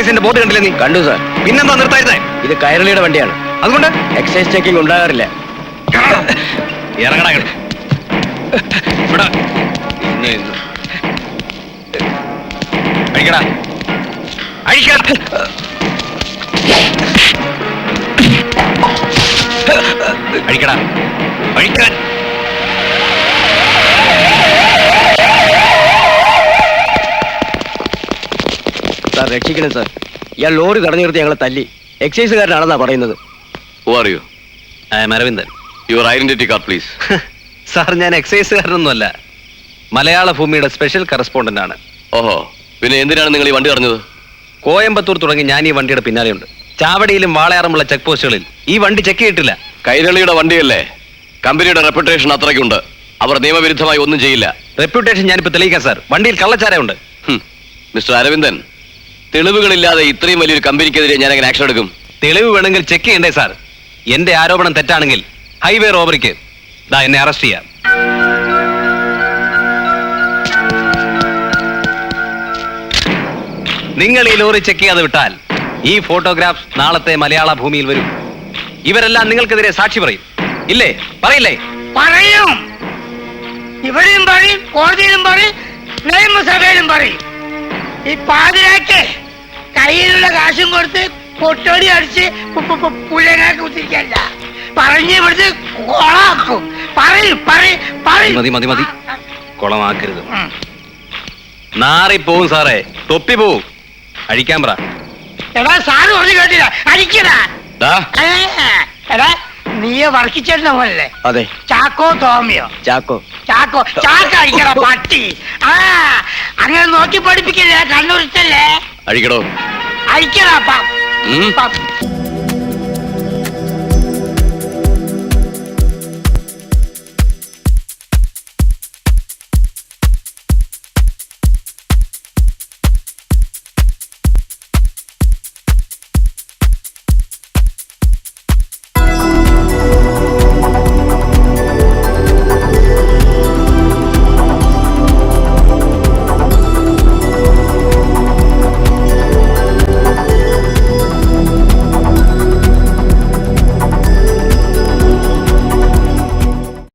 എക്സൈസിന്റെ board കണ്ടില്ലേ നീ? കണ്ടു സാർ. പിന്നെന്താ നിർത്തായിരുന്നേ? ഇത് കൈരളിയുടെ വണ്ടിയാണ്, അതുകൊണ്ട് എക്സൈസ് ചെക്കിംഗ് ഉണ്ടാകാറില്ല. ഇറങ്ങടാ ഇവിടെ. അഴിക്കടാ, അഴിക്കടാ. അഴിക്കടാ, അഴിക്കാൻ. സാർ രക്ഷിക്കണം സാർ, ഇയാൾ ലോറി തടഞ്ഞു നിർത്തി ഞങ്ങളെ തല്ലി. എക്സൈസുകാരനാണെന്നാ പറയുന്നത്. Who are you? I am Aravindan. Your identity card, please. Sir, ഞാൻ എക്സൈസുകാരനൊന്നുമല്ല, മലയാള ഭൂമിയുടെ സ്പെഷ്യൽ കറസ്പോണ്ടന്റ് ആണ്. ഓഹോ, പിന്നെ എന്തിനാണ് നിങ്ങൾ ഈ വണ്ടി തടഞ്ഞത്? കോയമ്പത്തൂർ തുടങ്ങി ഞാൻ ഈ വണ്ടിയുടെ പിന്നാലെയുണ്ട്. ചാവടിയിലും വാളയാറുമുള്ള ചെക്ക് പോസ്റ്റുകളിൽ ഈ വണ്ടി ചെക്ക് ചെയ്തിട്ടില്ല. കൈരളിയുടെ വണ്ടിയല്ലേ? കമ്പനിയുടെ റെപ്യൂട്ടേഷൻ അത്രയ്ക്കുണ്ട്. അവർ നിയമവിരുദ്ധമായി ഒന്നും ചെയ്യില്ല. റെപ്യൂട്ടേഷൻ ഞാനിപ്പോ തെളിയിക്കാം സാർ. വണ്ടിയിൽ കള്ളച്ചാരമുണ്ട്. മിസ്റ്റർ അരവിന്ദൻ, തെളിവുകളില്ലാതെ ഇത്രയും വലിയൊരു കമ്പനിക്കെതിരെ ഞാൻ എങ്ങനെ ആക്ഷൻ എടുക്കും? തെളിവ് വേണമെങ്കിൽ ചെക്ക് ചെയ്യണ്ടേ സാർ? എന്റെ ആരോപണം തെറ്റാണെങ്കിൽ ഹൈവേ റോബറിക്ക് എന്നെ അറസ്റ്റ് ചെയ്യാം. നിങ്ങൾ ഈ ലോറി ചെക്ക് ചെയ്യാതെ വിട്ടാൽ ഈ ഫോട്ടോഗ്രാഫ് നാളത്തെ മലയാള ഭൂമിയിൽ വരും. ഇവരെല്ലാം നിങ്ങൾക്കെതിരെ സാക്ഷി പറയും. ഇല്ലേ? പറയില്ലേ? പറയും. ഇവിടെയും പറയും, കോടതിയിലും പറയും, നിയമസഭയിലും പറയും. ഈ പാതിരാക്ക് കയ്യിലുള്ള കാശും കൊടുത്ത് പൊട്ടോടി അടിച്ച് പുള്ളേനാക്ക് കുത്തിരിക്കല്ല, പറഞ്ഞ് ഇവിടുത്തെ കൊളാക്കും. പറയും പറയും പറയും. മതി മതി മതി, കുളമാക്കരുത്. നാറിപ്പോവും സാറേ, തൊപ്പി പോവും. അഴിക്കാൻ പറ. എടാ സാറ് പറഞ്ഞു കേട്ടില്ല, അടിക്കടാ. ദാ, എടാ നീയെ വർക്കിച്ചേട്ടനെ പോലല്ലേ? അതെ. ചാക്കോ തോമിയോ? ചാക്കോ. ചാക്കോ ചാക്ക അടിക്കടാ പട്ടി. അങ്ങനെ നോക്കി പഠിപ്പിക്കില്ലേ, കണ്ണുരുത്തല്ലേ? അഴിക്കടോ. അടിക്കടാ.